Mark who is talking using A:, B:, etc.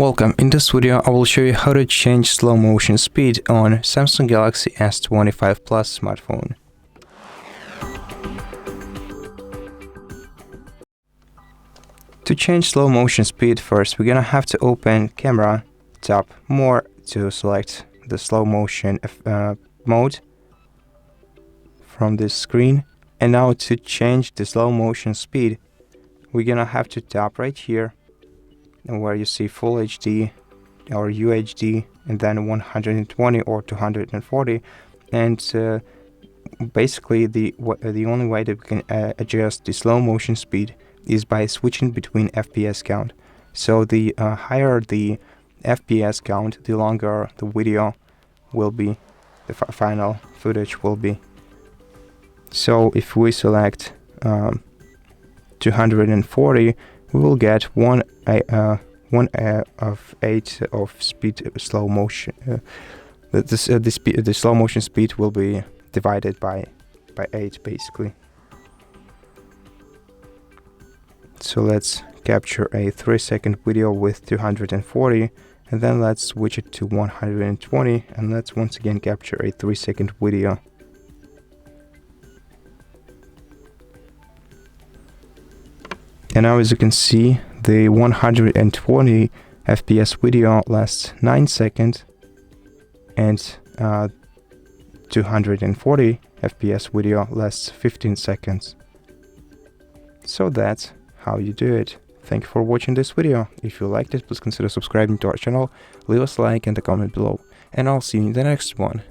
A: Welcome. In this video I will show you how to change slow motion speed on Samsung Galaxy S25 Plus smartphone. To change slow motion speed, first we're gonna have to open camera, tap more to select the slow motion mode from this screen, and now to change the slow motion speed we're gonna have to tap right here and where you see Full HD or UHD and then 120 or 240, and basically the only way that we can adjust the slow motion speed is by switching between FPS count. So the higher the FPS count, the longer the video will be, the final footage will be. So if we select 240, we will get 1/8 of speed slow motion. The slow motion speed will be divided by 8 basically. So let's capture a 3-second video with 240, and then let's switch it to 120, and let's once again capture a 3-second video. And now, as you can see, the 120 FPS video lasts 9 seconds, and 240 FPS video lasts 15 seconds. So that's how you do it. Thank you for watching this video. If you liked it, please consider subscribing to our channel, leave us a like and a comment below, and I'll see you in the next one.